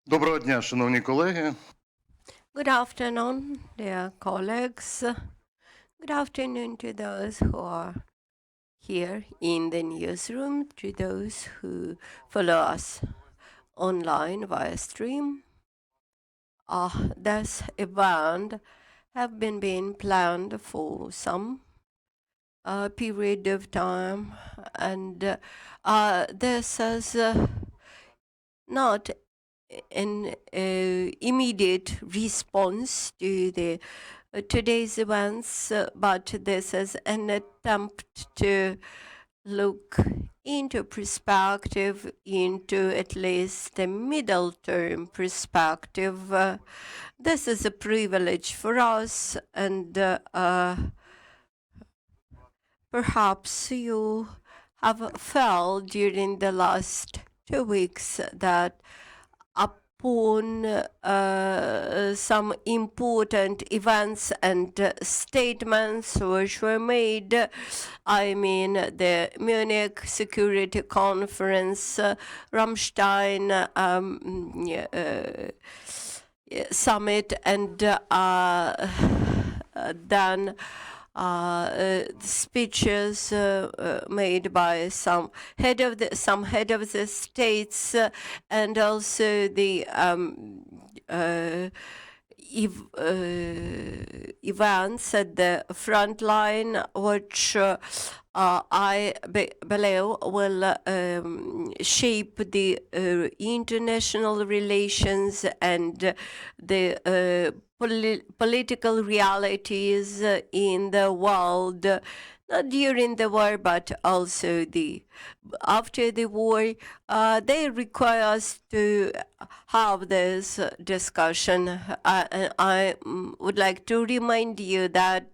Доброго дня, шановні колеги. Good afternoon, dear colleagues. Good afternoon to those who are here in the newsroom, to those who follow us online via stream. This event have been being planned for some period of time, and this is not an immediate response to the today's events, but this is an attempt to look into perspective, into at least a middle term perspective. This is a privilege for us, and perhaps you have felt during the last 2 weeks that upon some important events and statements which were made, I mean the Munich Security Conference, Rammstein summit, and then speeches made by some head of the states, and also the events at the front line, which I believe will shape the international relations and the political realities in the world, not during the war, but also after the war. They require us to have this discussion. I would like to remind you that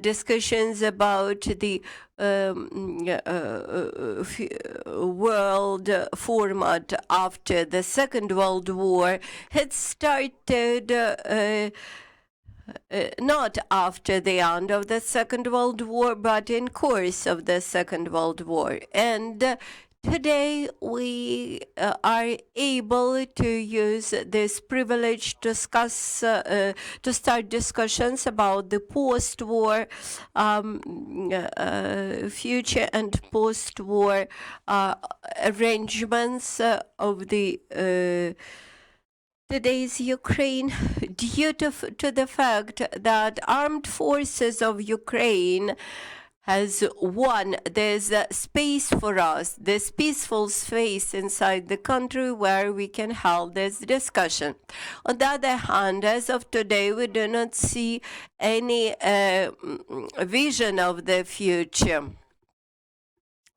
discussions about the world format after the Second World War had started not after the end of the Second World War, but in course of the Second World War. And today we are able to use this privilege to discuss, to start discussions about the post-war future and post-war arrangements of the today's Ukraine, due to the fact that armed forces of Ukraine has won. There's a space for us, this peaceful space inside the country where we can have this discussion. On the other hand, as of today, we do not see any vision of the future.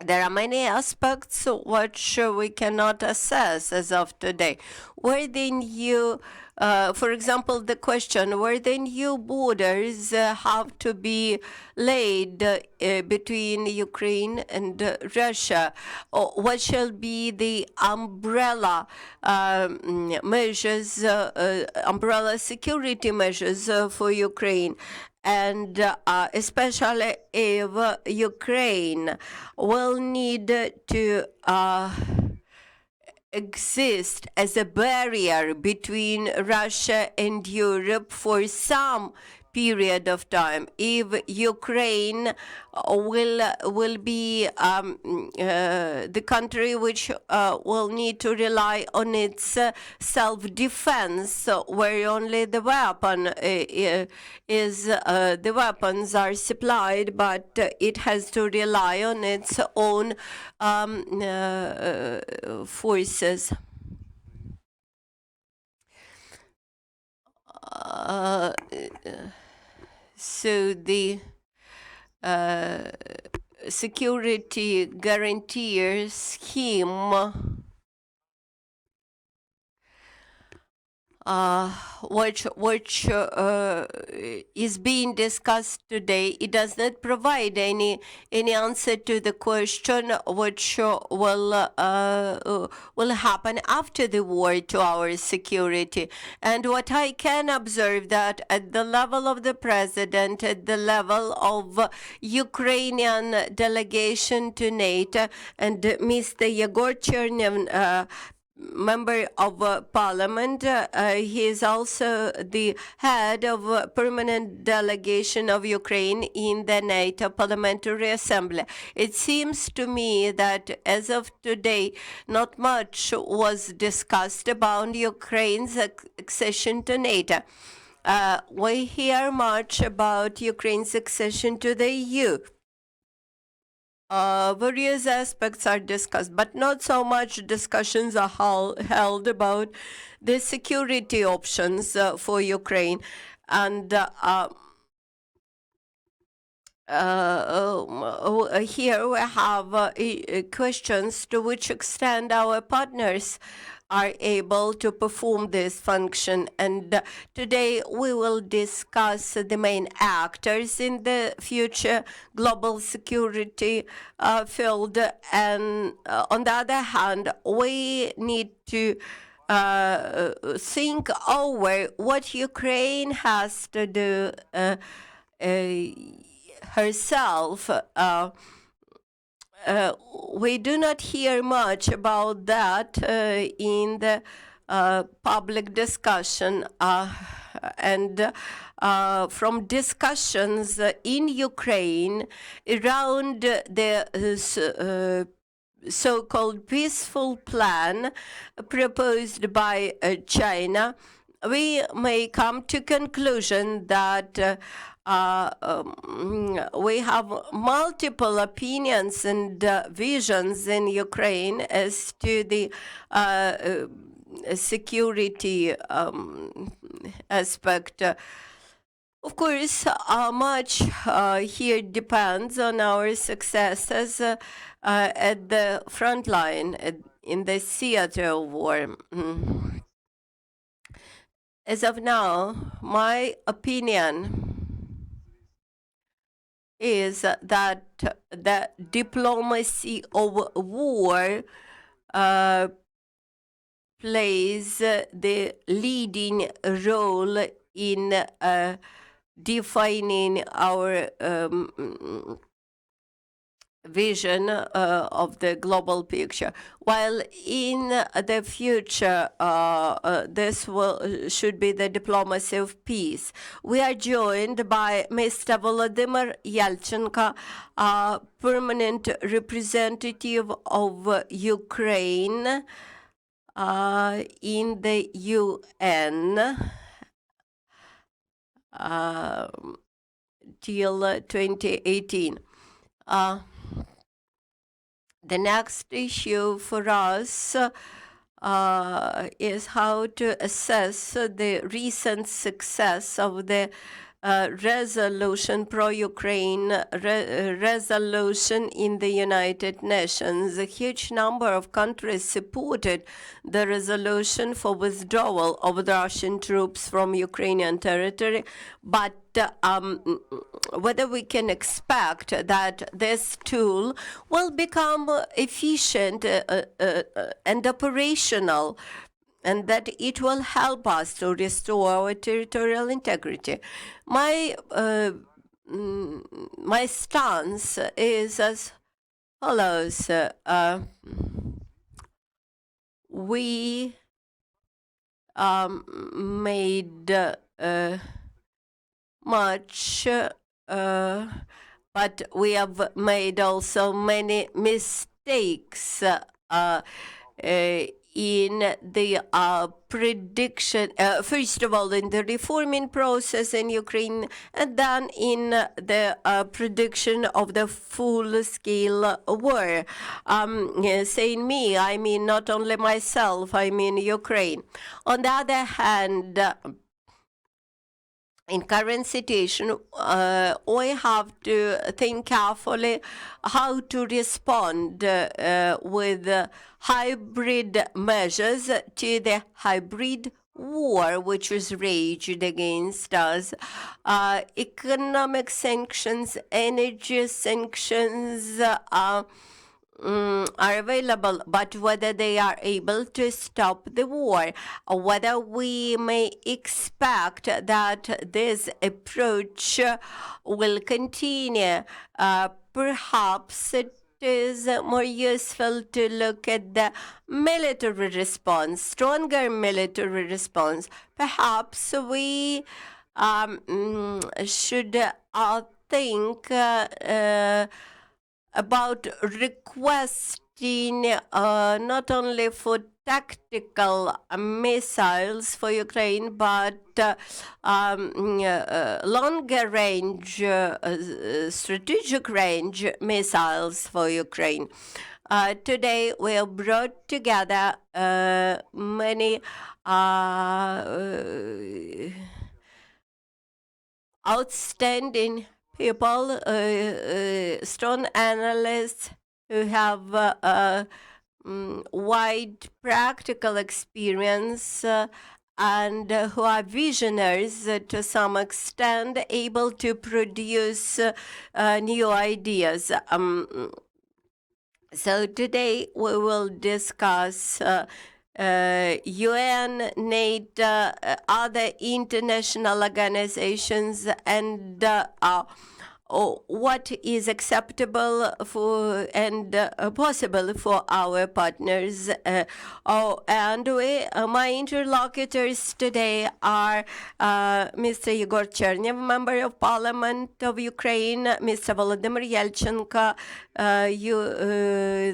There are many aspects which we cannot assess as of today. Where the new, for example, the question, where the new borders have to be laid between Ukraine and Russia? What shall be the umbrella measures, umbrella security measures for Ukraine? And especially if Ukraine will need to exist as a barrier between Russia and Europe for some period of time. If Ukraine will be the country which will need to rely on its self-defense, where only the weapons are supplied, but it has to rely on its own forces. So the security guarantee scheme which is being discussed today, it does not provide any answer to the question which will happen after the war to our security. And what I can observe that at the level of the president, at the level of Ukrainian delegation to NATO, and Mr. Yehor Chernev member of Parliament. He is also the head of permanent delegation of Ukraine in the NATO Parliamentary Assembly. It seems to me that as of today, not much was discussed about Ukraine's accession to NATO. We hear much about Ukraine's accession to the EU. Various aspects are discussed, but not so much discussions are held about the security options for Ukraine. And here we have questions to which extent our partners are able to perform this function. And today we will discuss the main actors in the future global security field. And on the other hand, we need to think over what Ukraine has to do herself. We do not hear much about that in the public discussion, and from discussions in Ukraine around the so-called peaceful plan proposed by China, we may come to conclusion that we have multiple opinions and visions in Ukraine as to the security aspect. Of course, much here depends on our successes at the front line, in the theater of war. As of now, my opinion is that the diplomacy of war plays the leading role in defining our vision of the global picture, while in the future this should be the diplomacy of peace. We are joined by Mr. Volodymyr Yelchenko, permanent representative of Ukraine in the UN till 2018. The next issue for us is how to assess the recent success of the resolution, pro-Ukraine resolution in the United Nations. A huge number of countries supported the resolution for withdrawal of the Russian troops from Ukrainian territory, but whether we can expect that this tool will become efficient and operational, and that it will help us to restore our territorial integrity. My stance is as follows. We made much, but we have made also many mistakes in the prediction, first of all, in the reforming process in Ukraine, and then in the prediction of the full-scale war. Saying me, I mean not only myself, I mean Ukraine. On the other hand, in current situation, we have to think carefully how to respond with hybrid measures to the hybrid war which is waged against us. Economic sanctions, energy sanctions are available, but whether they are able to stop the war, or whether we may expect that this approach will continue, perhaps is more useful to look at the military response, stronger military response. Perhaps we should think about requesting not only for tactical missiles for Ukraine, but longer range, strategic range missiles for Ukraine. Today, we have brought together many outstanding people, strong analysts who have wide practical experience and who are visionaries to some extent, able to produce new ideas. So today we will discuss UN, NATO, other international organizations, and what is acceptable for and possible for our partners. And my interlocutors today are Mr. Yehor Chernev, Member of Parliament of Ukraine, Mr. Volodymyr Yelchenko,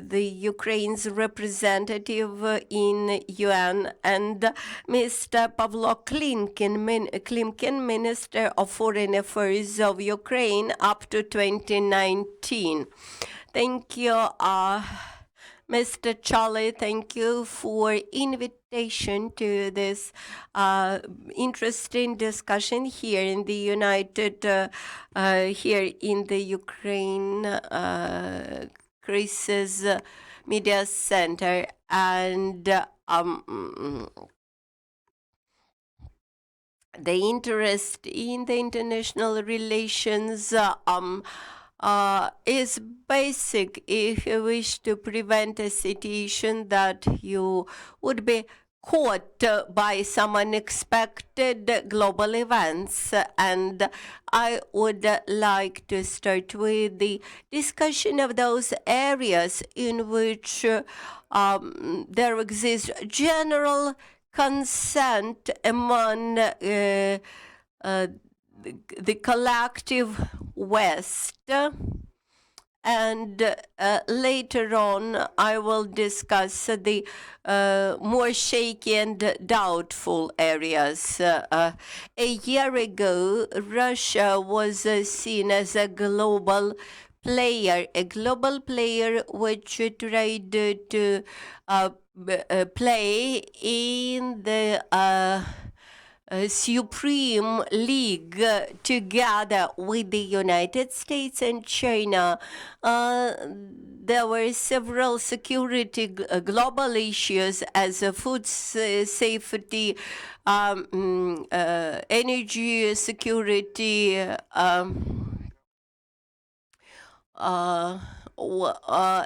the Ukraine's representative in UN, and Mr. Pavlo Klimkin, Minister of Foreign Affairs of Ukraine up to 2019. Thank you, Mr. Charlie. Thank you for invitation to this interesting discussion here in the here in the Ukraine Crisis Media Center, and the interest in the international relations is basic if you wish to prevent a situation that you would be caught by some unexpected global events. And I would like to start with the discussion of those areas in which there exists general consent among the collective West, and later on I will discuss the more shaky and doubtful areas. A year ago, Russia was seen as a global player which tried to play in the Supreme League together with the United States and China. There were several security global issues as food safety, energy security,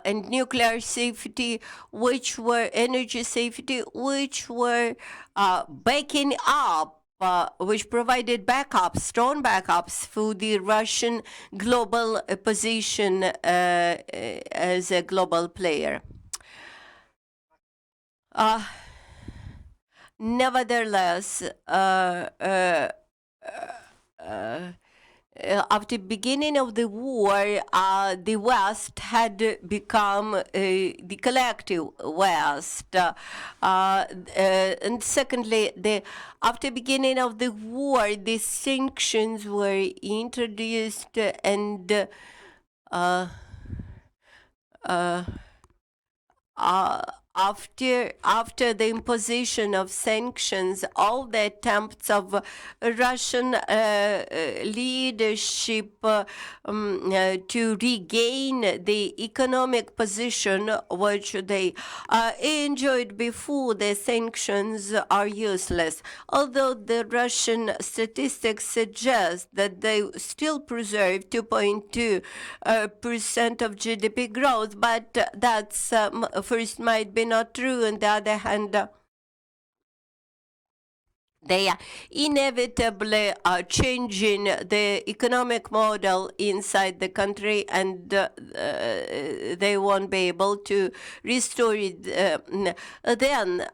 and nuclear safety, which were energy safety, which were backing up, which provided backups, strong backups for the Russian global position as a global player. Nevertheless, after the beginning of the war, the West had become the collective West. And secondly, after the beginning of the war, the sanctions were introduced, and after the imposition of sanctions, all the attempts of Russian leadership to regain the economic position which they enjoyed before the sanctions are useless. Although the Russian statistics suggest that they still preserve 2.2% of GDP growth, but that's first might be not true. On the other hand, they are inevitably changing the economic model inside the country, and they won't be able to restore it. Then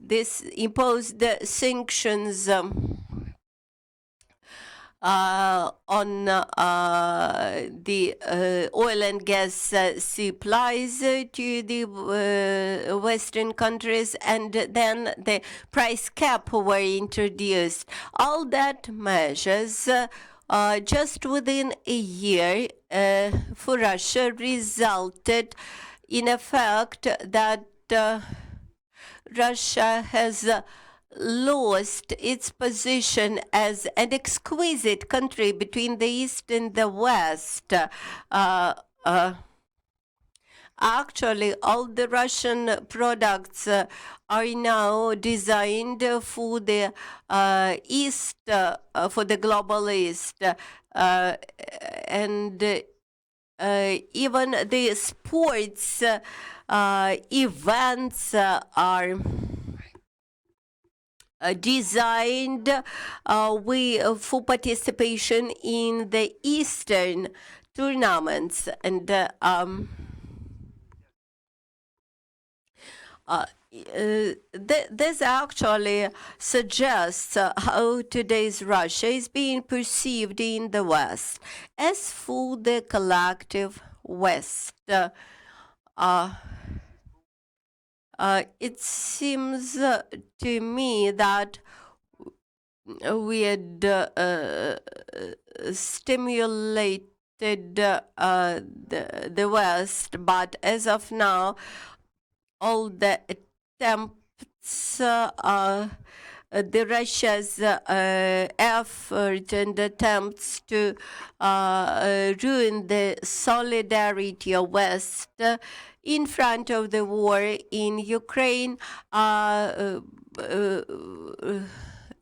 this imposed sanctions on the oil and gas supplies to the Western countries, and then the price cap were introduced. All that measures just within a year for Russia resulted in a fact that Russia has lost its position as an exquisite country between the East and the West. Actually, all the Russian products are now designed for the East, for the global East. And even the sports events are designed for participation in the Eastern tournaments. And this actually suggests how today's Russia is being perceived in the West. As for the collective West, it seems to me that we had stimulated the West, but as of now, all the attempts, the Russia's effort and attempts to ruin the solidarity of West in front of the war in Ukraine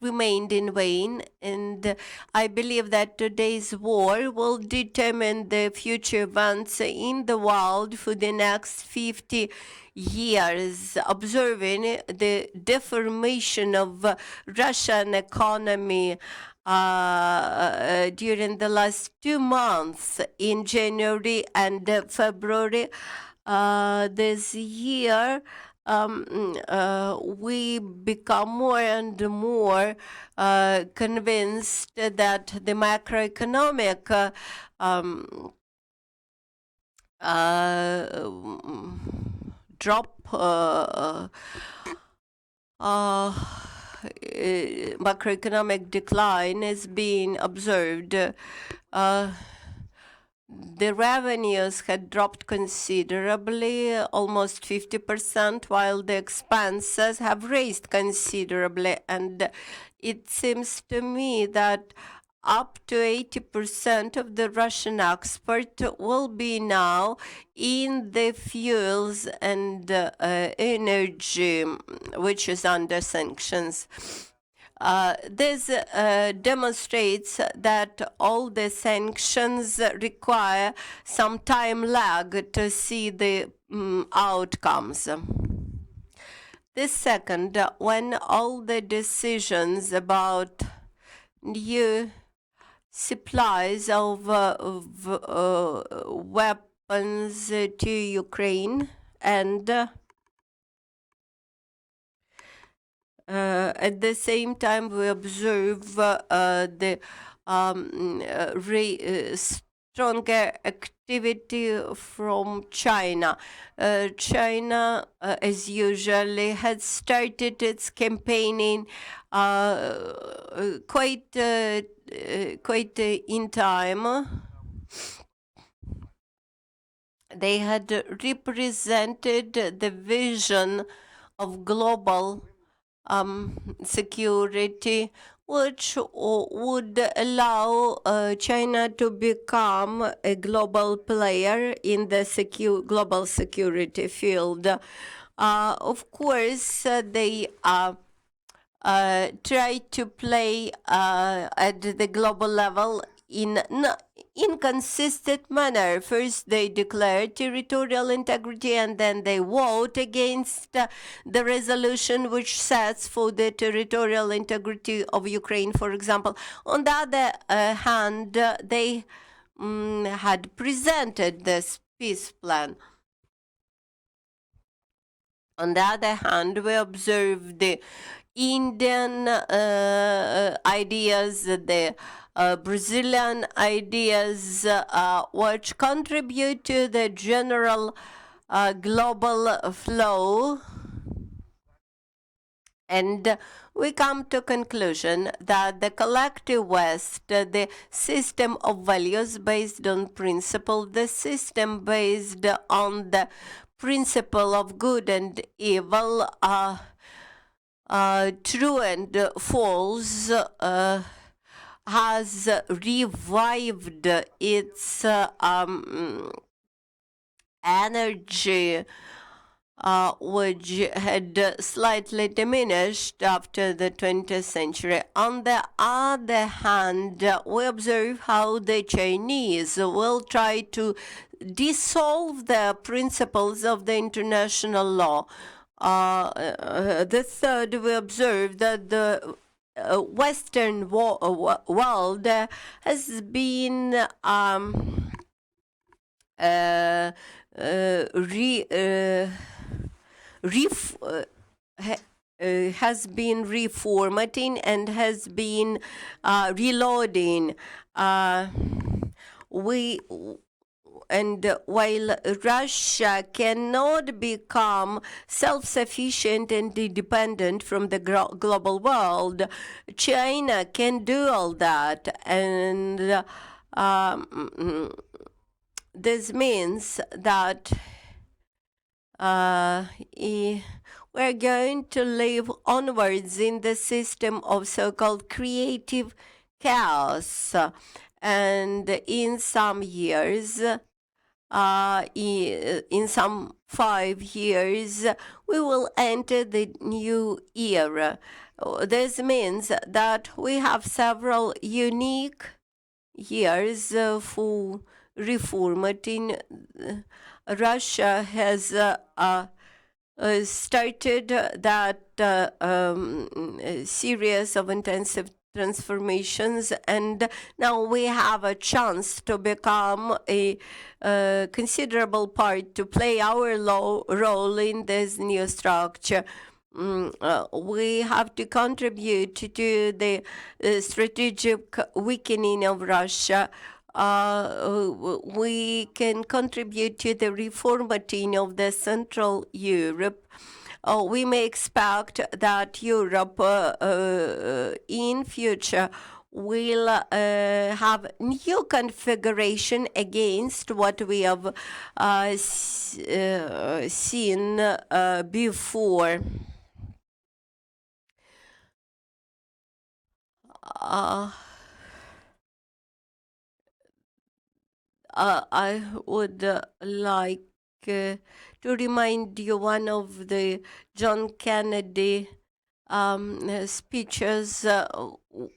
remained in vain, and I believe that today's war will determine the future events in the world for the next 50 years, observing the deformation of Russian economy during the last 2 months in January and February this year. We become more and more convinced that the macroeconomic macroeconomic decline is being observed. The revenues had dropped considerably, almost 50%, while the expenses have raised considerably. And it seems to me that up to 80% of the Russian export will be now in the fuels and energy, which is under sanctions. This demonstrates that all the sanctions require some time lag to see the outcomes. The second, when all the decisions about new supplies of weapons to Ukraine and at the same time, we observe the stronger activity from China. China, as usually, had started its campaigning quite in time. They had represented the vision of global security, which would allow China to become a global player in the global security field. Of course, they try to play at the global level in inconsistent manner. First, they declare territorial integrity, and then they vote against the resolution which sets for the territorial integrity of Ukraine, for example. On the other hand, they had presented this peace plan. On the other hand, we observe the Indian ideas, the Brazilian ideas, which contribute to the general global flow. And we come to conclusion that the collective West, the system of values based on principle, the system based on the principle of good and evil, true and false, has revived its energy, which had slightly diminished after the 20th century. On the other hand, we observe how the Chinese will try to dissolve the principles of the international law. The third, we observe that the Western world has been has been reformatting and has been reloading. And while Russia cannot become self-sufficient and independent from the global world, China can do all that. And this means that we're going to live onwards in the system of so-called creative chaos. And in some years, in some 5 years, we will enter the new era. This means that we have several unique years for reformatting. Russia has started that series of intensive transformations, and now we have a chance to become a considerable part, to play our role in this new structure. We have to contribute to the strategic weakening of Russia. We can contribute to the reformatting of the Central Europe. We may expect that Europe in future will have new configuration against what we have seen before. I would like to remind you one of the John Kennedy speeches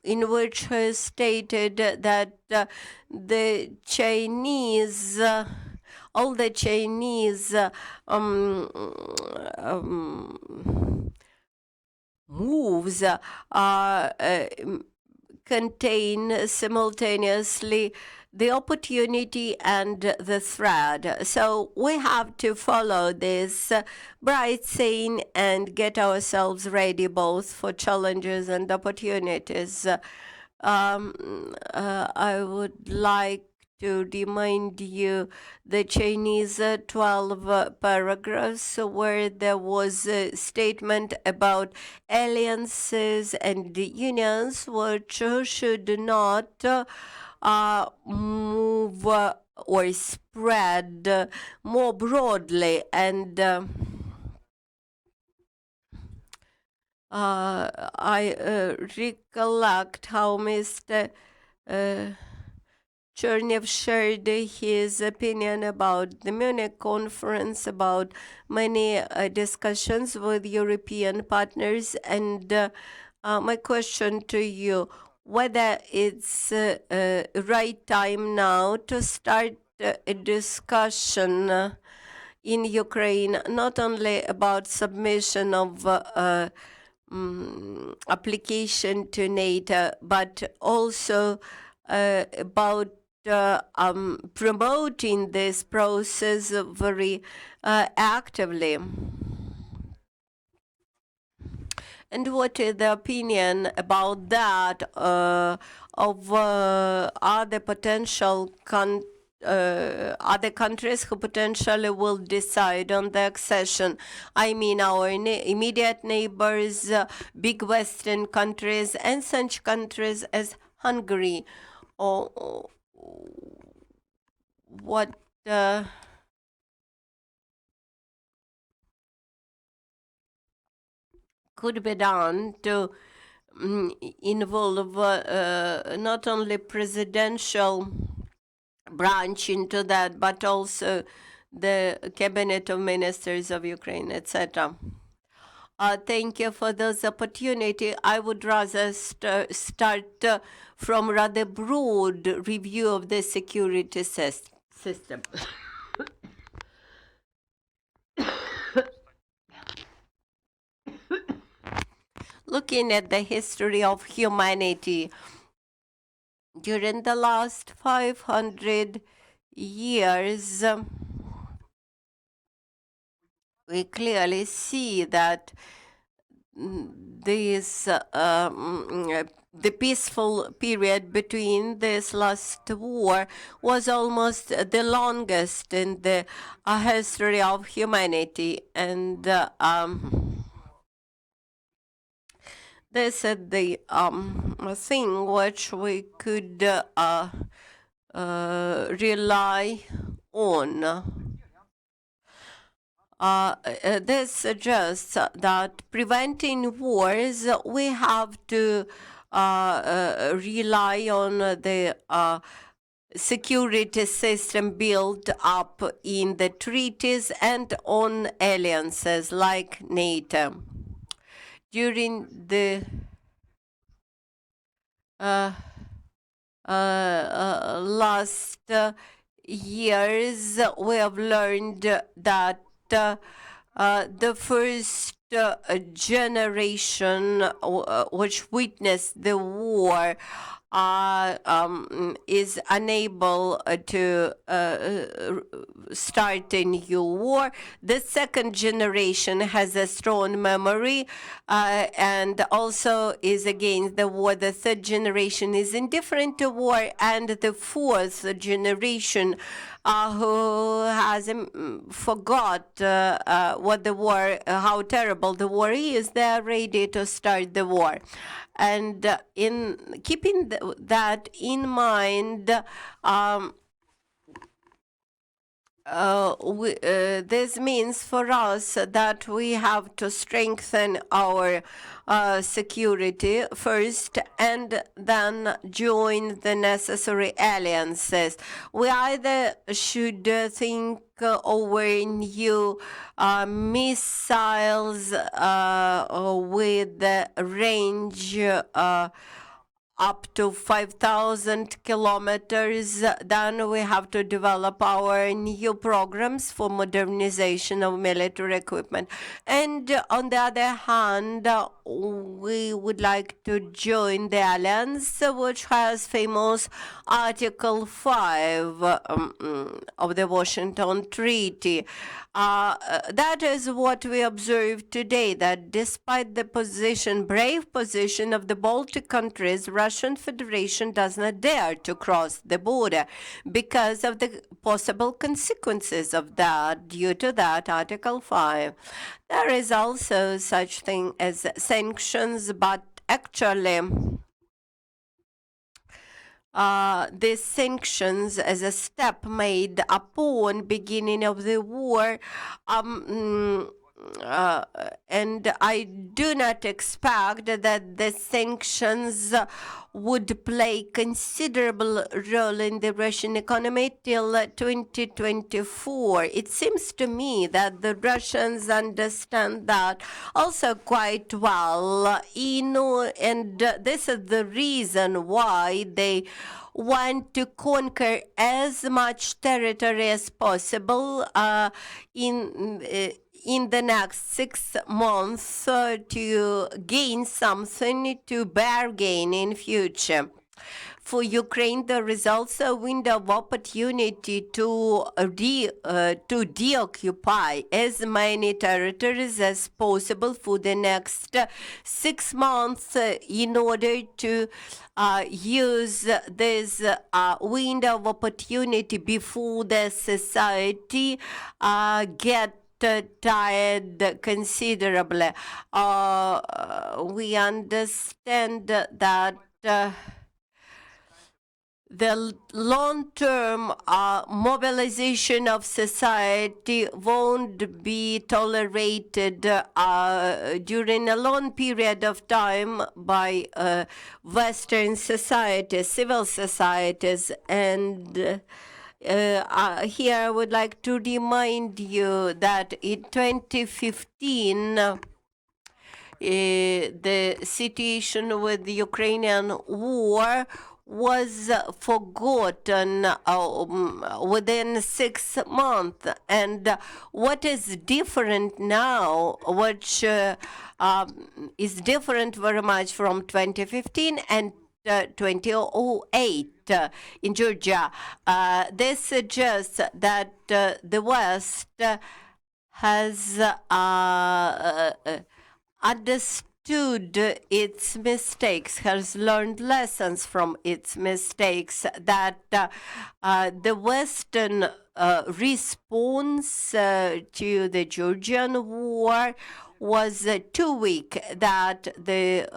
in which he stated that the Chinese, all the Chinese moves contain simultaneously the opportunity and the threat. So we have to follow this bright scene and get ourselves ready both for challenges and opportunities. I would like to remind you the Chinese 12 paragraphs where there was a statement about alliances and unions which should not move or spread more broadly. And I recollect how Mr. Chernev shared his opinion about the Munich conference, about many discussions with European partners. And my question to you, whether it's right time now to start a discussion in Ukraine, not only about submission of application to NATO, but also about promoting this process very actively. And what is the opinion about that of other potential other countries who potentially will decide on the accession? I mean, our immediate neighbors, big Western countries, and such countries as Hungary. Or what could be done to involve not only presidential branch into that, but also the cabinet of ministers of Ukraine, etc. Thank you for this opportunity. I would rather start from rather broad review of the security system. Looking at the history of humanity, during the last 500 years, we clearly see that this the peaceful period between this last war was almost the longest in the history of humanity, and this is the thing which we could rely on. This suggests that preventing wars, we have to rely on the security system built up in the treaties and on alliances like NATO. During the last years, we have learned that the first generation which witnessed the war is unable to start a new war. The second generation has a strong memory and also is against the war. The third generation is indifferent to war, and the fourth generation who has forgot what the war, how terrible the war is, they are ready to start the war. And in keeping that in mind, this means for us that we have to strengthen our security first and then join the necessary alliances. We either should think over new missiles with the range up to 5,000 kilometers, then we have to develop our new programs for modernization of military equipment. And on the other hand, we would like to join the alliance, which has famous Article 5 of the Washington Treaty. That is what we observe today, that despite the brave position of the Baltic countries, Russian Federation does not dare to cross the border because of the possible consequences of that, due to that Article 5. There is also such thing as sanctions, but actually these sanctions as a step made upon beginning of the war and I do not expect that the sanctions would play considerable role in the Russian economy till 2024. It seems to me that the Russians understand that also quite well, and this is the reason why they want to conquer as much territory as possible in the next 6 months to gain something to bargain in future. For Ukraine, there is also a window of opportunity to deoccupy as many territories as possible for the next 6 months in order to use this window of opportunity before the society get tired considerably. We understand that the long-term mobilization of society won't be tolerated during a long period of time by Western societies, civil societies, and here I would like to remind you that in 2015, the situation with the Ukrainian war was forgotten within 6 months. And what is different now, which is different very much from 2015 and 2008 in Georgia. This suggests that the West has understood its mistakes, has learned lessons from its mistakes, that the Western response to the Georgian war was too weak, that the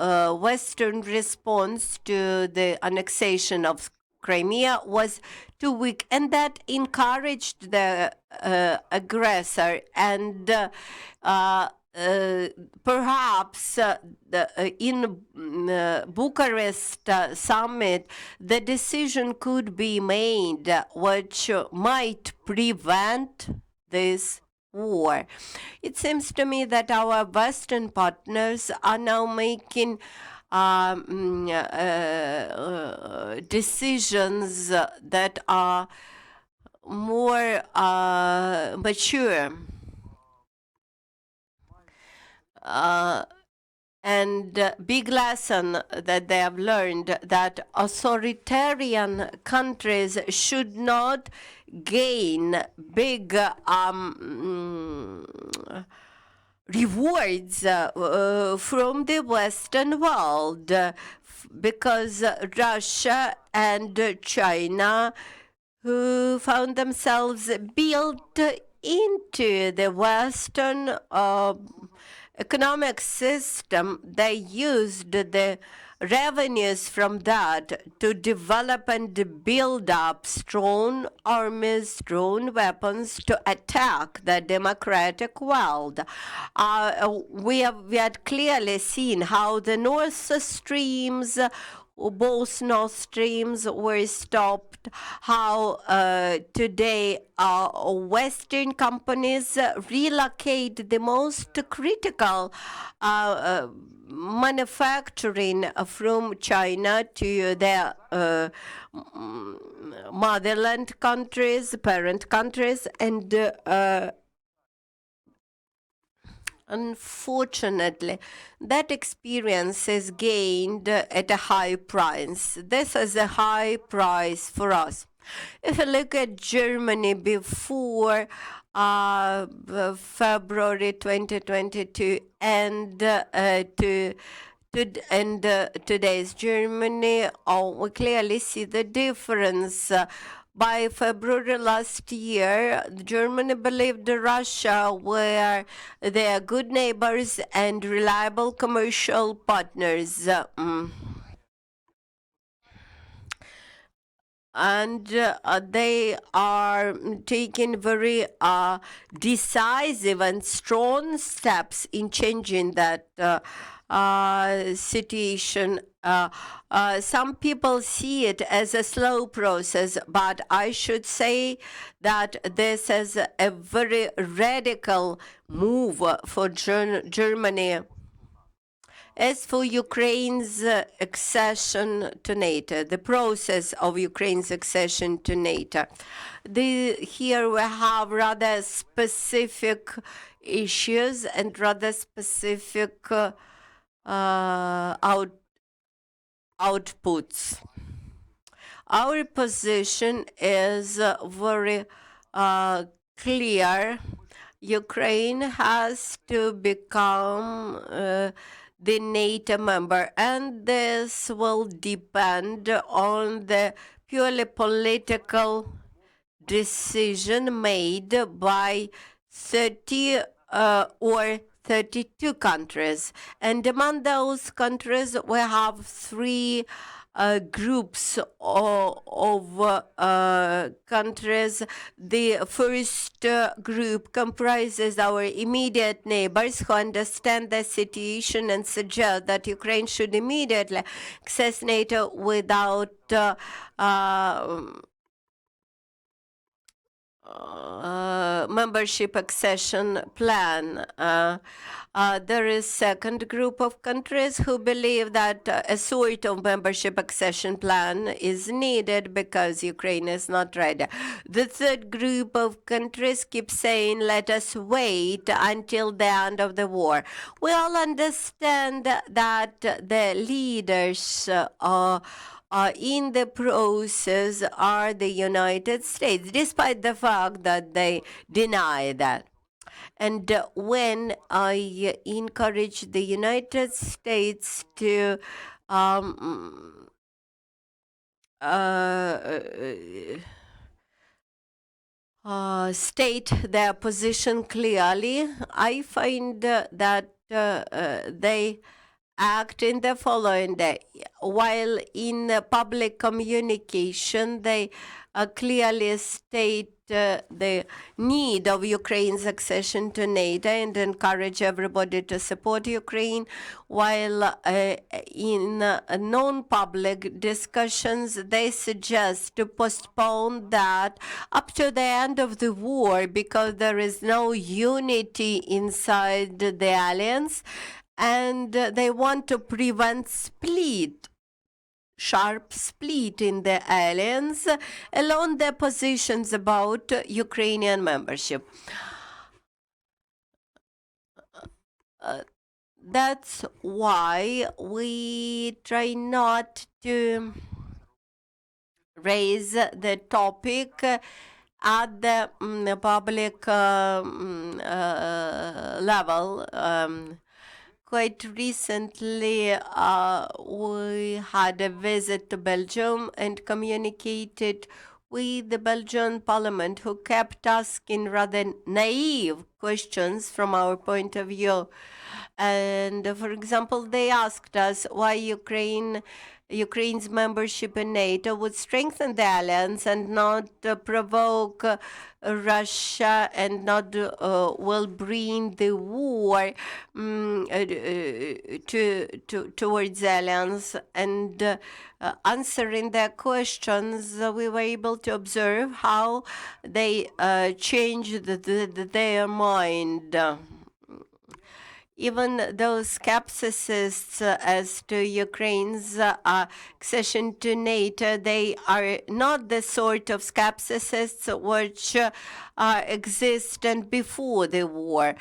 Western response to the annexation of Crimea was too weak, and that encouraged the aggressor. And perhaps in Bucharest summit, the decision could be made which might prevent this war. It seems to me that our Western partners are now making decisions that are more mature. And big lesson that they have learned, that authoritarian countries should not gain big rewards from the Western world, because Russia and China, who found themselves built into the Western economic system, they used the revenues from that to develop and build up strong armies, strong weapons to attack the democratic world. We had clearly seen how the North Streams, both Nord Streams, were stopped, how today Western companies relocate the most critical manufacturing from China to their motherland countries, parent countries, and unfortunately, that experience is gained at a high price. This is a high price for us. If you look at Germany before February 2022 and today's Germany, we clearly see the difference. By February last year, Germany believed Russia were their good neighbors and reliable commercial partners. and they are taking very decisive and strong steps in changing that situation. Some people see it as a slow process, but I should say that this is a very radical move for Germany. As for Ukraine's accession to NATO, the process of Ukraine's accession to NATO, here we have rather specific issues and rather specific outputs. Our position is very clear. Ukraine has to become the NATO member, and this will depend on the purely political decision made by 30 or 32 countries. And among those countries, we have three groups of countries. The first group comprises our immediate neighbors who understand the situation and suggest that Ukraine should immediately access NATO without membership accession plan. There is second group of countries who believe that a sort of membership accession plan is needed because Ukraine is not ready. The third group of countries keep saying, let us wait until the end of the war. We all understand that the leaders in the process are the United States, despite the fact that they deny that. And when I encourage the United States to state their position clearly, I find that they act in the following day. While in public communication, they clearly state the need of Ukraine's accession to NATO and encourage everybody to support Ukraine, while in non-public discussions, they suggest to postpone that up to the end of the war because there is no unity inside the alliance, and they want to prevent sharp split in the alliance along their positions about Ukrainian membership. That's why we try not to raise the topic at the public level. Quite recently, we had a visit to Belgium and communicated with the Belgian Parliament, who kept asking rather naive questions from our point of view. And for example, they asked us why Ukraine's membership in NATO would strengthen the alliance and not provoke Russia and not will bring the war towards the alliance. And answering their questions, we were able to observe how they changed their mind. Even those skepticists as to Ukraine's accession to NATO, they are not the sort of skepticists which existed before the war.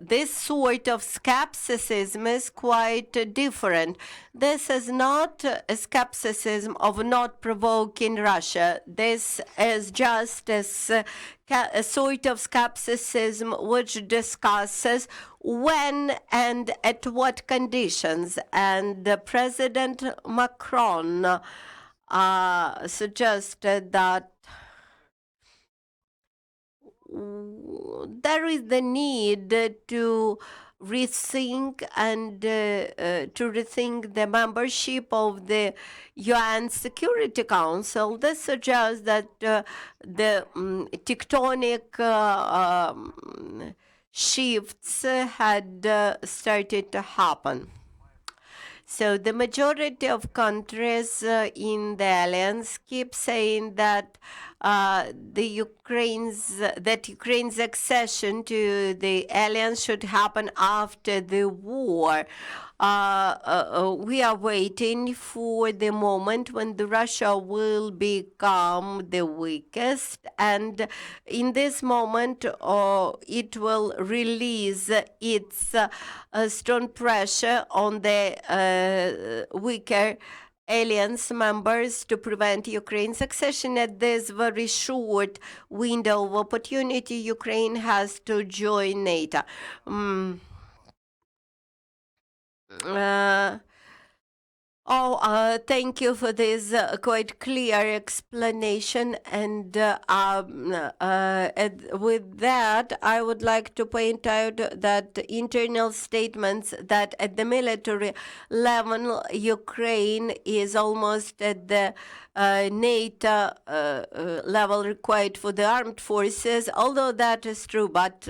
This sort of skepticism is quite different. This is not a skepticism of not provoking Russia. This is just a sort of skepticism which discusses when and at what conditions. And President Macron suggested that there is the need to rethink and to rethink the membership of the UN Security Council. This suggests that the tectonic shifts had started to happen. So the majority of countries in the alliance keep saying that Ukraine's accession to the alliance should happen after the war. We are waiting for the moment when Russia will become the weakest, and in this moment it will release its strong pressure on the weaker alliance members to prevent Ukraine's accession. At this very short window of opportunity, Ukraine has to join NATO. Thank you for this quite clear explanation. And with that, I would like to point out that internal statements that at the military level, Ukraine is almost at the NATO level required for the armed forces, although that is true, but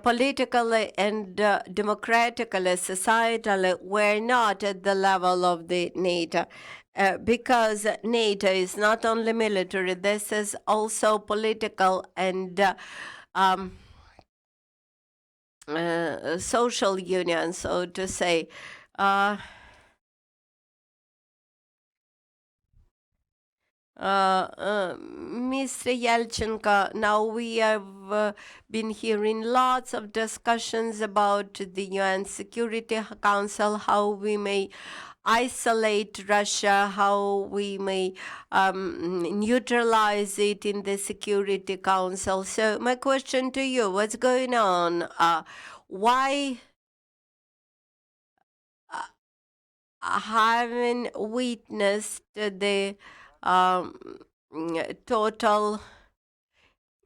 politically and democratically, societally, we're not at the level of the NATO. Because NATO is not only military, this is also political and social union, so to say. Mr. Yelchenko, now we have been hearing lots of discussions about the UN Security Council, how we may isolate Russia, how we may neutralize it in the Security Council. So my question to you, what's going on? Why, having witnessed the total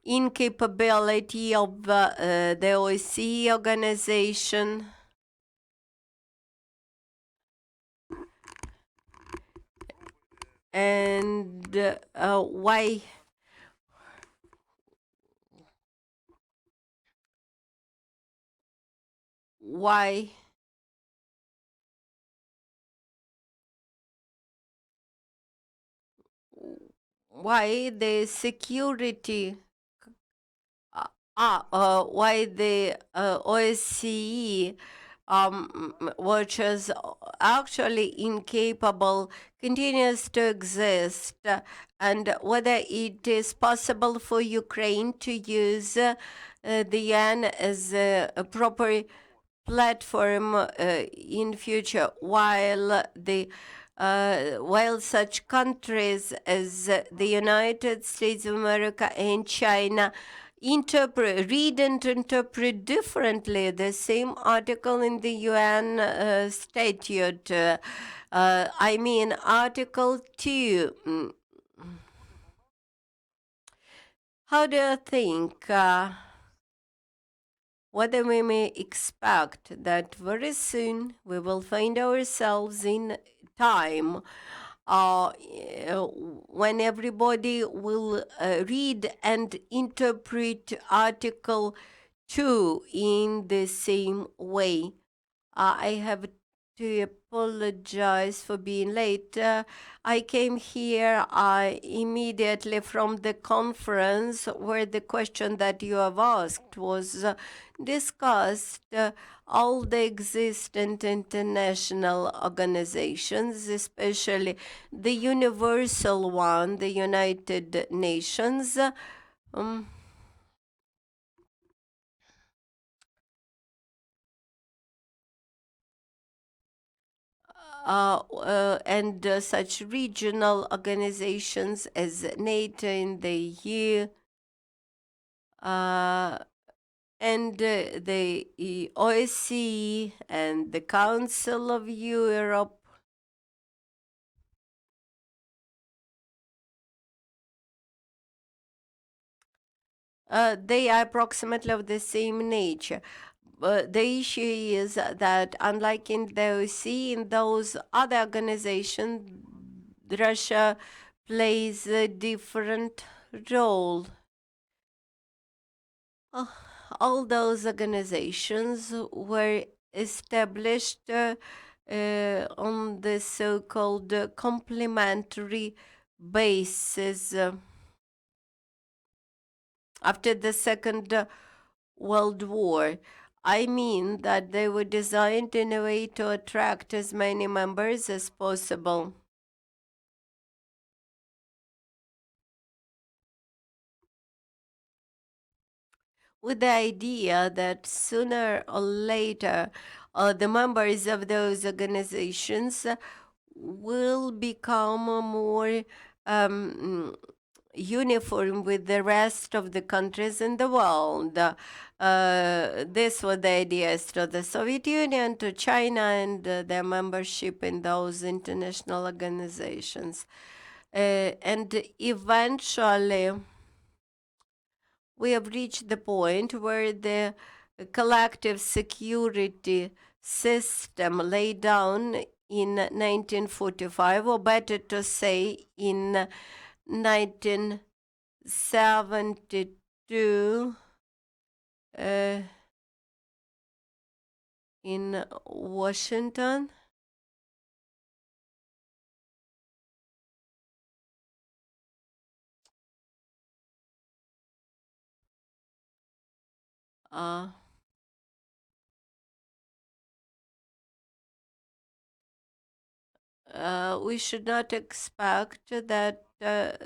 incapability of the OSCE organization, and why the security why the OSCE, which is actually incapable, continues to exist, and whether it is possible for Ukraine to use the UN as a proper platform in future, while such countries as the United States of America and China read and interpret differently the same article in the UN statute. I mean, Article 2. How do you think whether we may expect that very soon we will find ourselves in time when everybody will read and interpret Article 2 in the same way? I have to apologize for being late. I came here immediately from the conference where the question that you have asked was discussed. All the existent international organizations, especially the universal one, the United Nations, and such regional organizations as NATO and the EU, and the OSCE and the Council of Europe. They are approximately of the same nature. the issue is that, unlike in the OC, in those other organizations, Russia plays a different role. All those organizations were established on the so-called complementary basis after the Second World War. I mean that they were designed in a way to attract as many members as possible. With the idea that sooner or later the members of those organizations will become more uniform with the rest of the countries in the world. This was the idea as to the Soviet Union, to China, and their membership in those international organizations. And eventually, we have reached the point where the collective security system laid down in 1945, or better to say, in 1972, in Washington. We should not expect that there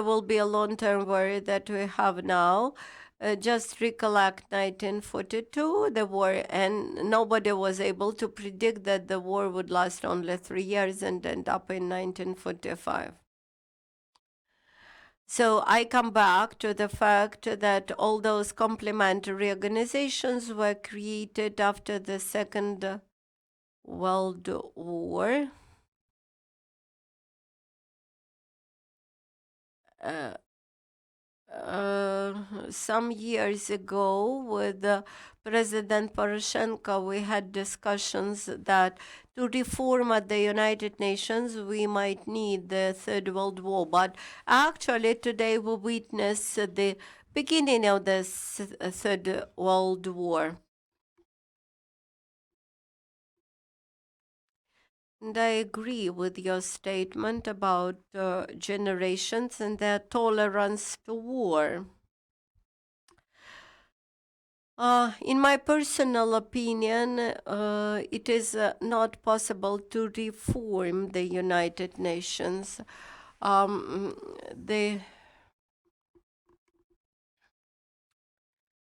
will be a long-term war that we have now. Just recollect 1942, the war, and nobody was able to predict that the war would last only 3 years and end up in 1945. So I come back to the fact that all those complementary organizations were created after the Second World War. Some years ago with President Poroshenko, we had discussions that to reform at the United Nations, we might need the Third World War. But actually, today we witness the beginning of the Third World War. And I agree with your statement about generations and their tolerance to war. In my personal opinion, it is not possible to reform the United Nations.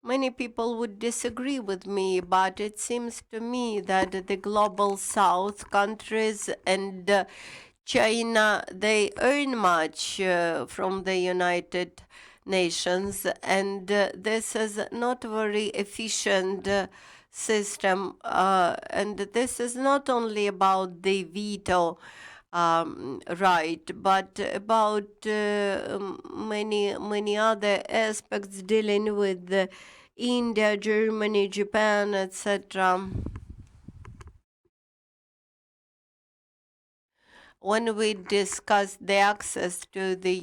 Many people would disagree with me, but it seems to me that the global South countries and China, they earn much from the United Nations, and this is not very efficient system. And this is not only about the veto right, but about many other aspects dealing with India, Germany, Japan, etc. When we discussed the access to the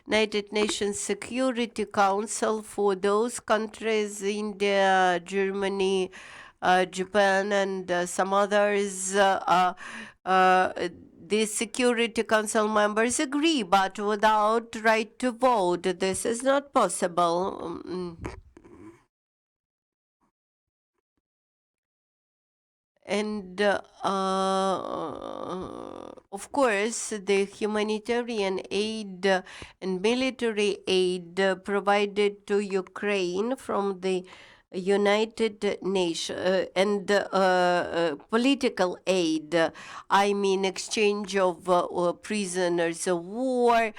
United Nations Security Council for those countries, India, Germany, Japan, and some others, the Security Council members agree, but without right to vote. This is not possible. And of course, the humanitarian aid and military aid provided to Ukraine from the United Nations and political aid, I mean exchange of prisoners of war,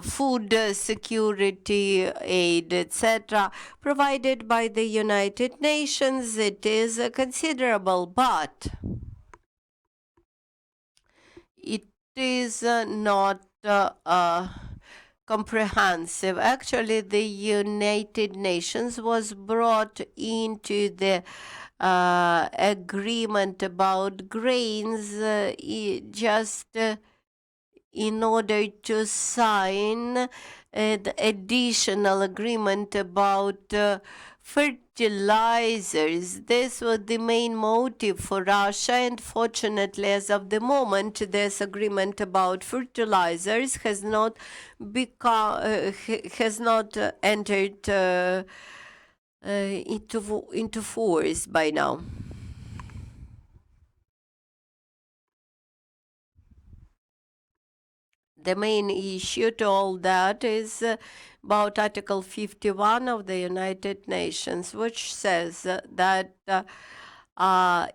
food security aid, etc., provided by the United Nations, it is considerable, but it is not comprehensive. Actually, the United Nations was brought into the agreement about grains just in order to sign an additional agreement about fertilizers. This was the main motive for Russia, and fortunately, as of the moment, this agreement about fertilizers has not entered into force by now. The main issue to all that is about Article 51 of the United Nations, which says that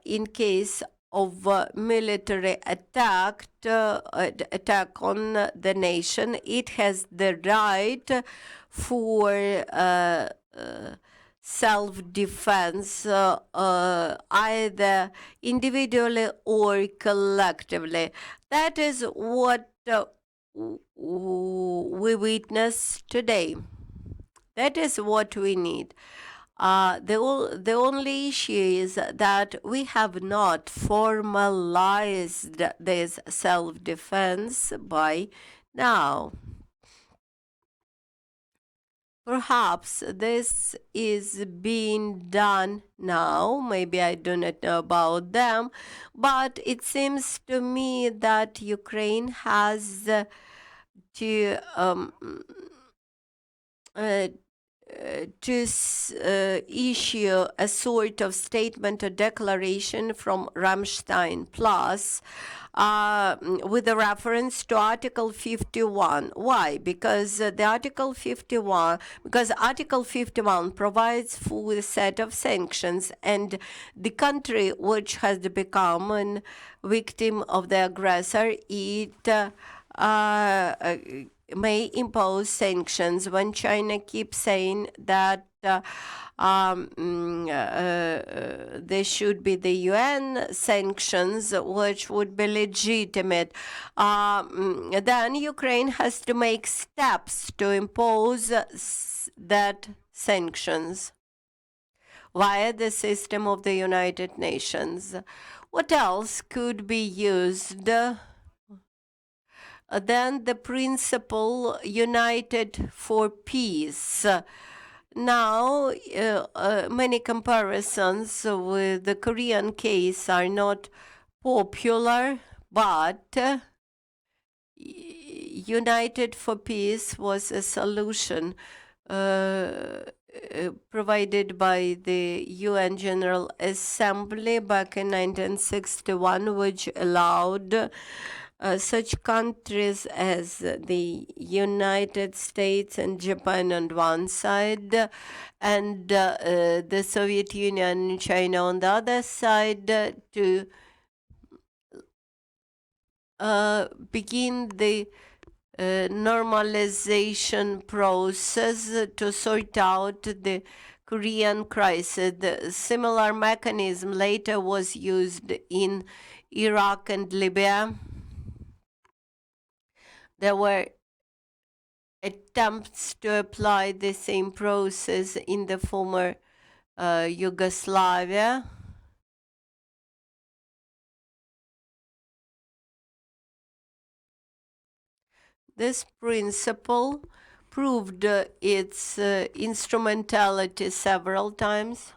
in case of military attack on the nation, it has the right for self-defense, either individually or collectively. That is what we witness today. That is what we need. The only issue is that we have not formalized this self-defense by now. Perhaps this is being done now. Maybe I do not know about them, but it seems to me that Ukraine has to issue a sort of statement or declaration from Ramstein Plus with a reference to Article 51. Why? Because Article 51 provides for a set of sanctions, and the country which has become a victim of the aggressor, it may impose sanctions. When China keeps saying that there should be the UN sanctions, which would be legitimate, then Ukraine has to make steps to impose that sanctions via the system of the United Nations. What else could be used? Then the principle united for peace. Now, many comparisons with the Korean case are not popular, but united for peace was a solution provided by the UN General Assembly back in 1961, which allowed such countries as the United States and Japan on one side, and the Soviet Union and China on the other side, to begin the normalization process to sort out the Korean crisis. The similar mechanism later was used in Iraq and Libya. There were attempts to apply the same process in the former Yugoslavia. This principle proved its instrumentality several times,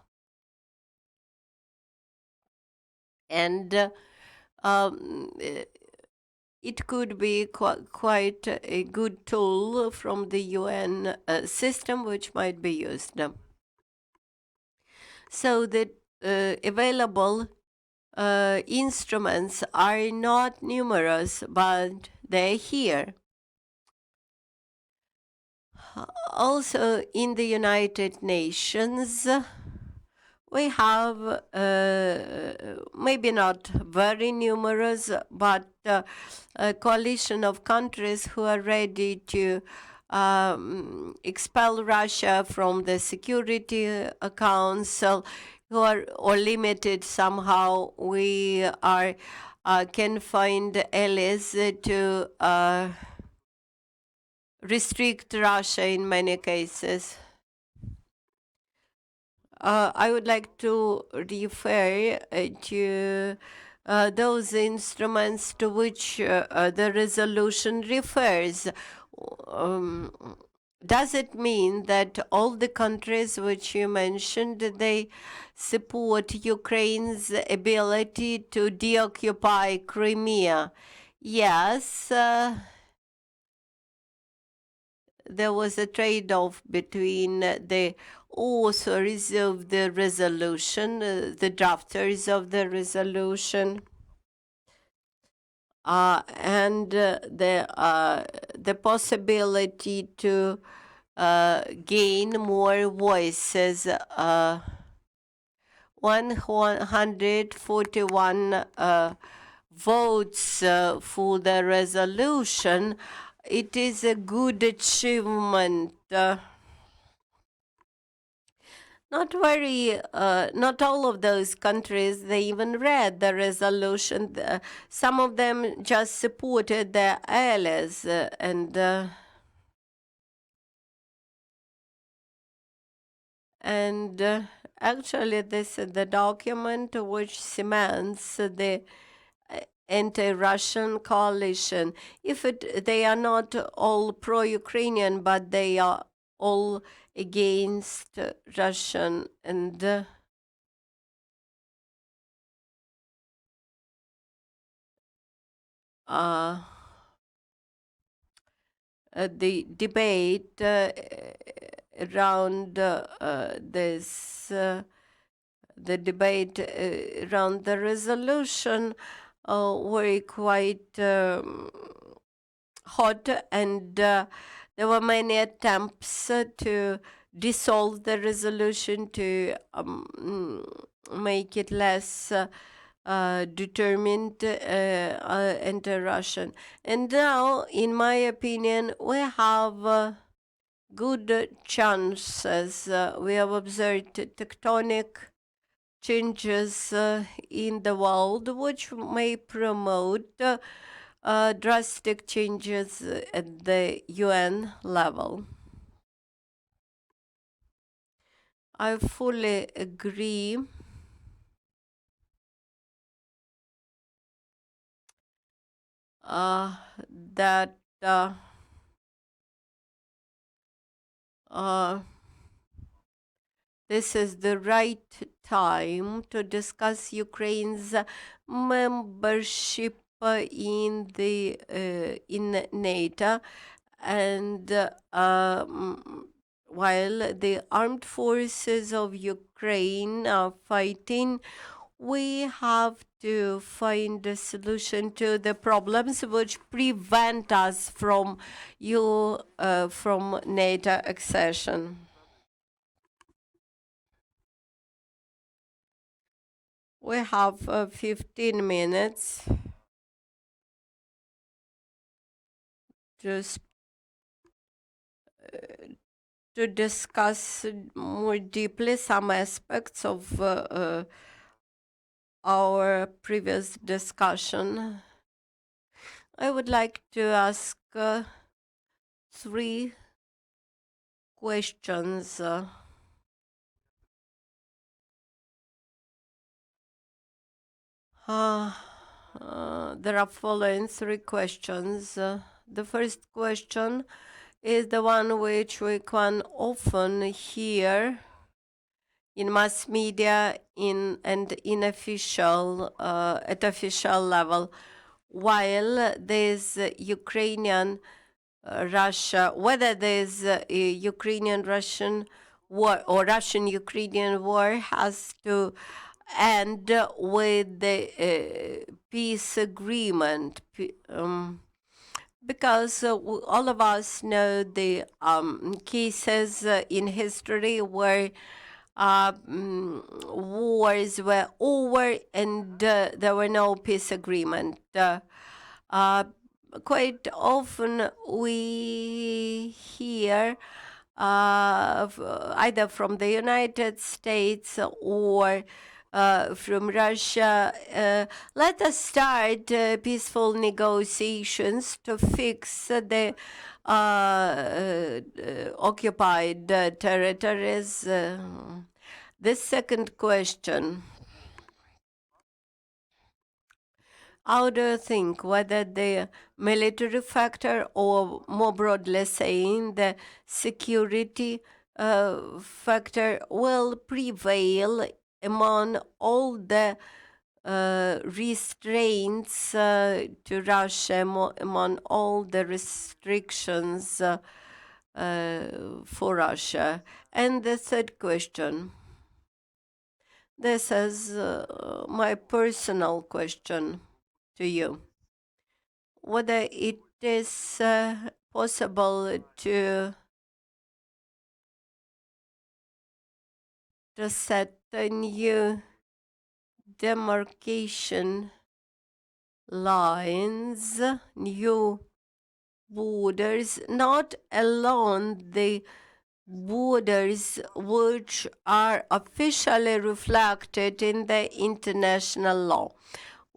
and it could be quite a good tool from the UN system, which might be used. So the available instruments are not numerous, but they're here. Also, in the United Nations, we have maybe not very numerous, but a coalition of countries who are ready to expel Russia from the Security Council, who are or limited somehow. We are can find allies to restrict Russia in many cases. I would like to refer to those instruments to which the resolution refers. Um, does it mean that all the countries which you mentioned, they support Ukraine's ability to deoccupy Crimea? Yes, there was a trade-off between the authors of the resolution, the drafters of the resolution, and the possibility to gain more voices. 141 votes for the resolution. It is a good achievement. Not all of those countries, they even read the resolution. Some of them just supported their allies, and actually this is the document which cements the anti-Russian coalition. They are not all pro-Ukrainian, but they are all against Russian, and the debate around the debate around the resolution were quite hot, and there were many attempts to dissolve the resolution, to make it less determined anti-Russian. And now, in my opinion, we have good chances. We have observed tectonic changes in the world, which may promote drastic changes at the UN level. I fully agree that this is the right time to discuss Ukraine's membership in NATO, and while the armed forces of Ukraine are fighting, we have to find a solution to the problems which prevent us from NATO accession. We have 15 minutes just to discuss more deeply some aspects of our previous discussion. I would like to ask 3 questions. There are following 3 questions. The first question is the one which we can often hear in mass media at official level. While there's Ukrainian Russia, whether there's a Ukrainian-Russian war or Russian-Ukrainian war, has to end with the peace agreement, because all of us know the cases in history where wars were over and there were no peace agreement. Quite often we hear either from the United States or from Russia. Let us start peaceful negotiations to fix the occupied territories. The second question. How do you think whether the military factor, or more broadly saying the security factor, will prevail among all the restraints to Russia, among all the restrictions for Russia? And the third question. This is my personal question to you. Whether it is possible to set a new demarcation lines, new borders, not alone the borders which are officially reflected in the international law,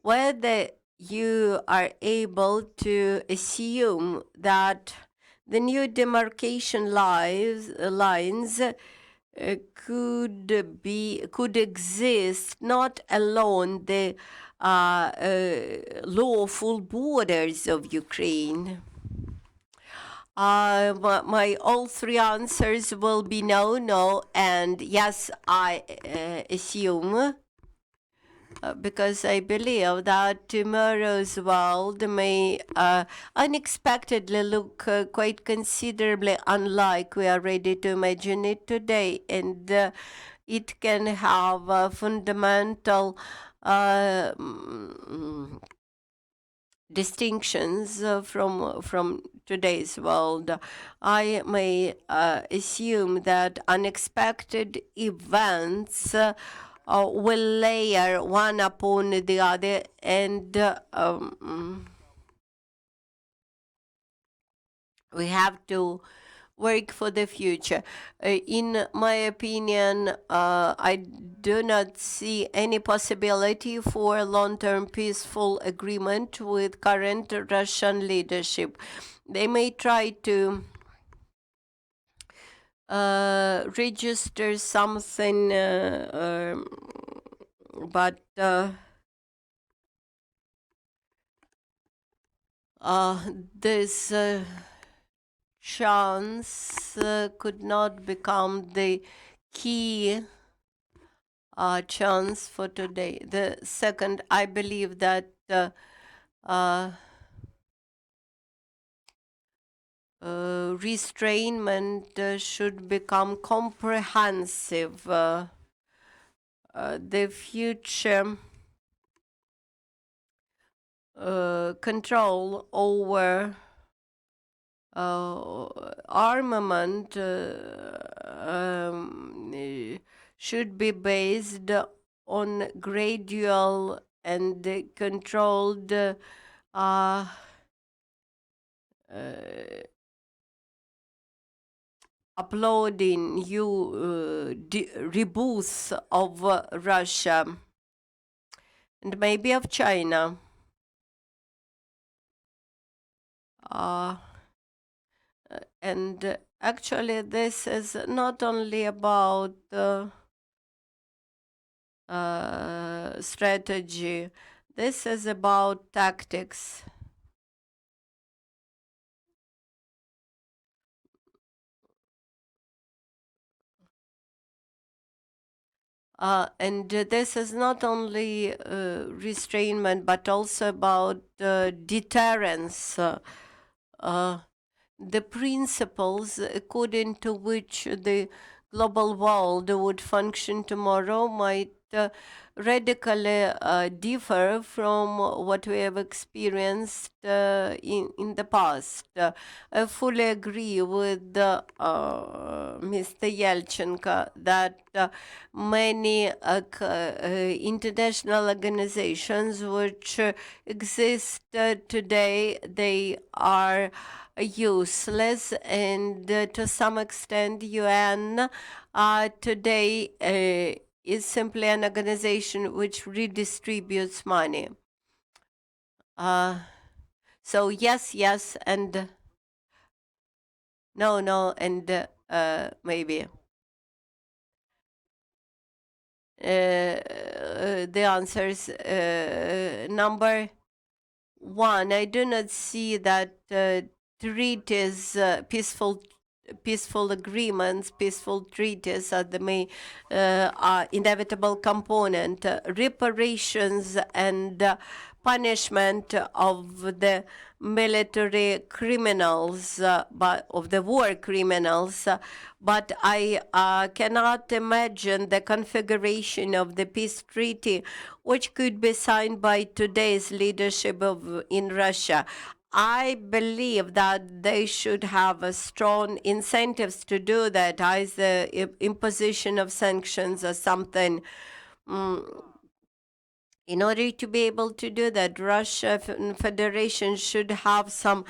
whether you are able to assume that the new demarcation lines could exist not along the lawful borders of Ukraine. My all three answers will be no, no, and yes, I assume, because I believe that tomorrow's world may unexpectedly look quite considerably unlike we are ready to imagine it today, and it can have fundamental distinctions from today's world. I may assume that unexpected events will layer one upon the other, and we have to work for the future. In my opinion, I do not see any possibility for a long-term peaceful agreement with current Russian leadership. They may try to register something, but this chance could not become the key chance for today. The second, I believe that restrainment should become comprehensive. The future control over armament should be based on gradual and controlled uploading new reboots of Russia and maybe of China. And actually, this is not only about strategy. This is about tactics. And this is not only restrainment, but also about deterrence. The principles according to which the global world would function tomorrow might radically differ from what we have experienced in the past. I fully agree with Mr. Yelchenko that many international organizations which exist today, they are useless, and to some extent UN today is simply an organization which redistributes money. So yes, yes, and no, no, and maybe. The answers. Number one, I do not see that treaties, peaceful agreements, peaceful treaties are the main inevitable component. Reparations and punishment of the military criminals, of the war criminals, but I cannot imagine the configuration of the peace treaty which could be signed by today's leadership in Russia. I believe that they should have a strong incentives to do that, as the imposition of sanctions or something. In order to be able to do that, Russia Federation should have some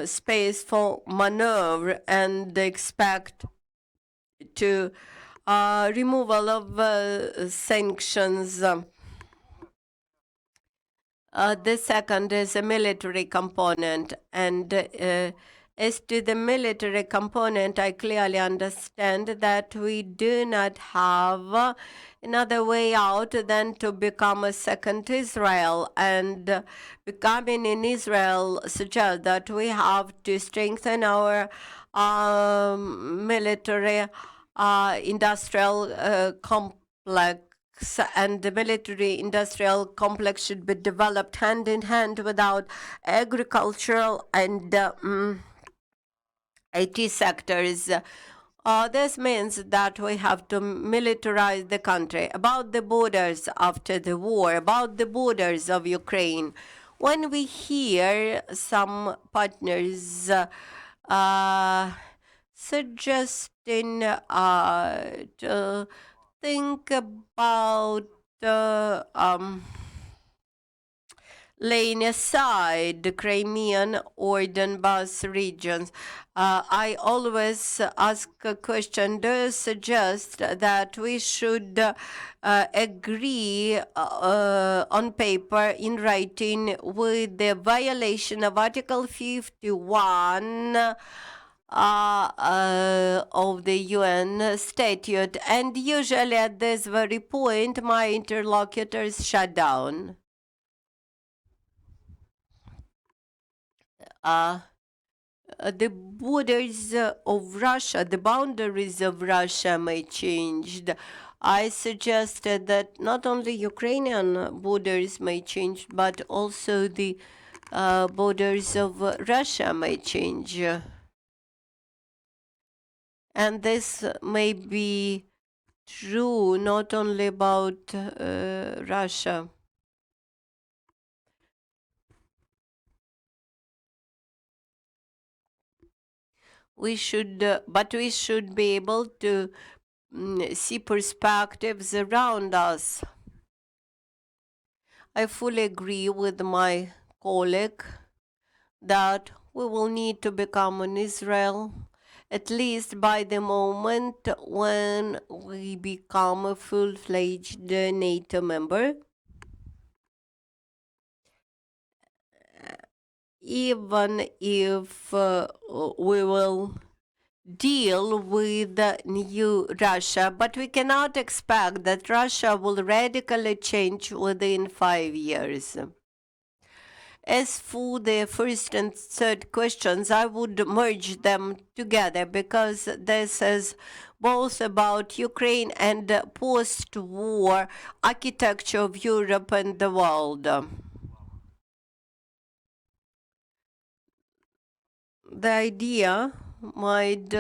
space for maneuver and expect to removal of sanctions. The second is a military component, and as to the military component, I clearly understand that we do not have another way out than to become a second Israel, and becoming in Israel suggests that we have to strengthen our military industrial complex, and the military industrial complex should be developed hand in hand without agricultural and IT sectors. This means that we have to militarize the country. About the borders after the war, about the borders of Ukraine, when we hear some partners suggesting to think about laying aside the Crimean or Donbas regions, I always ask a question: do you suggest that we should agree on paper, in writing, with the violation of Article 51 of the UN statute? And usually at this very point, my interlocutors shut down. The borders of Russia, the boundaries of Russia may change. I suggested that not only Ukrainian borders may change, but also the borders of Russia may change. And this may be true not only about Russia. But we should be able to see perspectives around us. I fully agree with my colleague that we will need to become an Israel, at least by the moment when we become a full-fledged NATO member. Even if we will deal with new Russia, but we cannot expect that Russia will radically change within 5 years. As for the first and third questions, I would merge them together because this is both about Ukraine and post-war architecture of Europe and the world. The idea might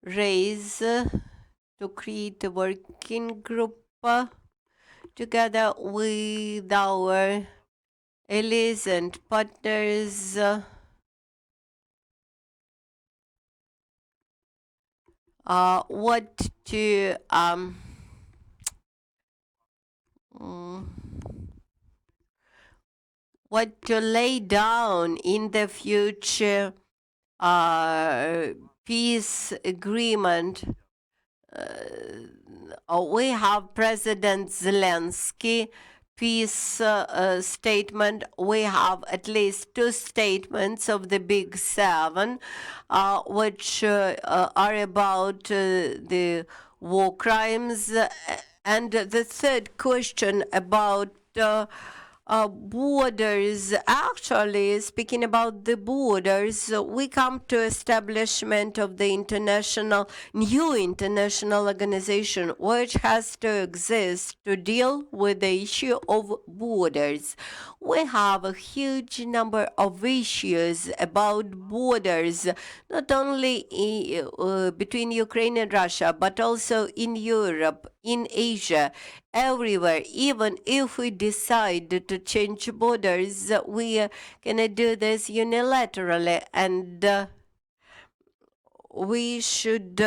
raise to create a working group together with our allies and partners what to lay down in the future peace agreement we have President Zelensky peace statement. We have at least two statements of the Big Seven, which are about the war crimes. And the third question about borders. Actually, speaking about the borders, we come to establishment of the new international organization, which has to exist to deal with the issue of borders. We have a huge number of issues about borders, not only between Ukraine and Russia, but also in Europe, in Asia, everywhere. Even if we decide to change borders, we cannot do this unilaterally, and we should,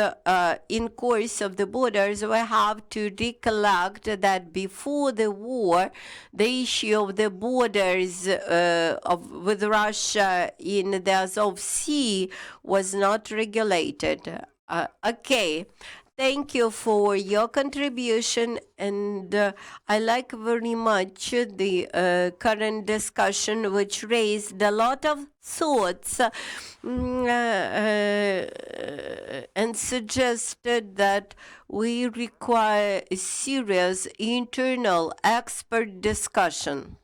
in course of the borders, we have to recollect that before the war, the issue of the borders with Russia in the Azov Sea was not regulated. Okay. Thank you for your contribution, and I like very much the current discussion, which raised a lot of thoughts and suggested that we require a serious internal expert discussion.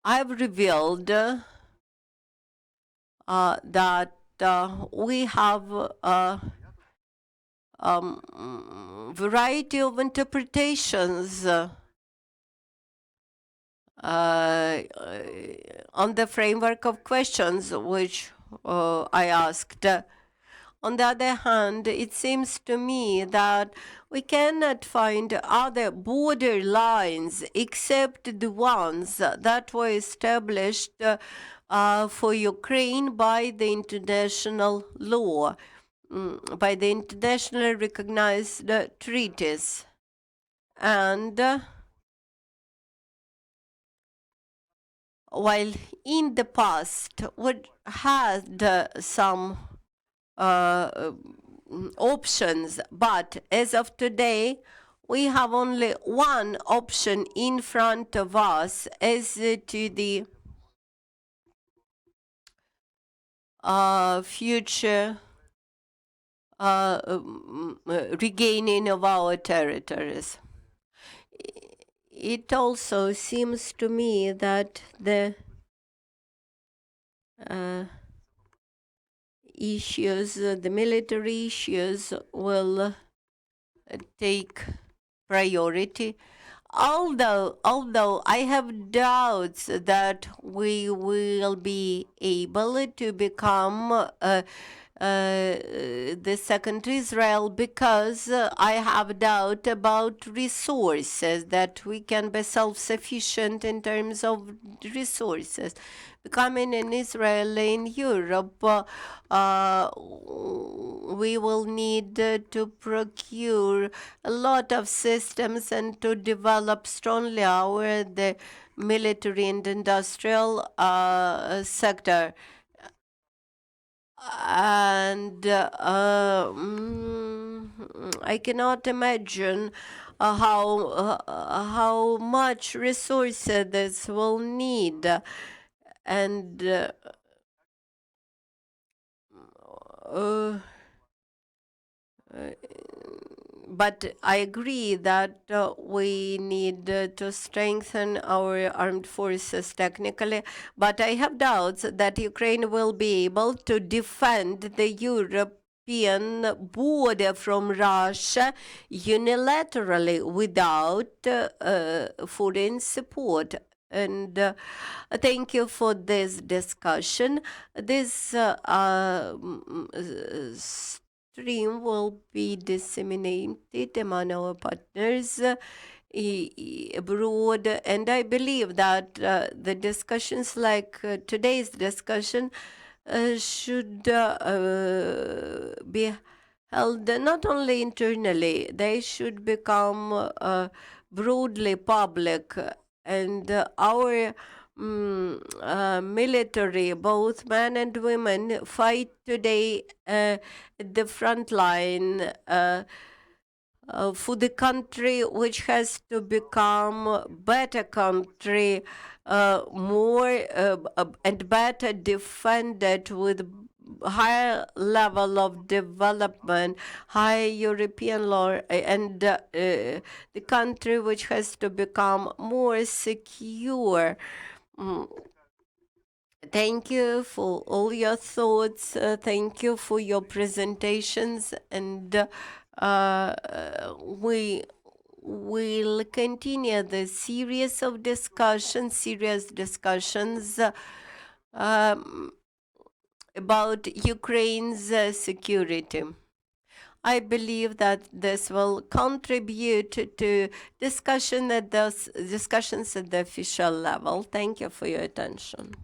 I've revealed that we have a variety of interpretations on the framework of questions which I asked. On the other hand, it seems to me that we cannot find other border lines except the ones that were established for Ukraine by the international law, by the internationally recognized treaties. And while in the past we had some options, but as of today, we have only one option in front of us as to the future regaining of our territories. It also seems to me that the issues, the military issues, will take priority. Although I have doubts that we will be able to become the second Israel, because I have doubt about resources, that we can be self-sufficient in terms of resources. Becoming an Israel in Europe, we will need to procure a lot of systems and to develop strongly the military and industrial sector. And I cannot imagine how much resources this will need. And but I agree that we need to strengthen our armed forces technically, but I have doubts that Ukraine will be able to defend the European border from Russia unilaterally without foreign support. And thank you for this discussion. This stream will be disseminated among our partners abroad, and I believe that the discussions like today's discussion should be held not only internally, they should become broadly public, and our military, both men and women, fight today at the front line for the country which has to become a better country, more and better defended with higher level of development, high European law, and the country which has to become more secure. Thank you for all your thoughts. Thank you for your presentations, and we will continue the series of serious discussions about Ukraine's security. I believe that this will contribute to discussions at the official level. Thank you for your attention.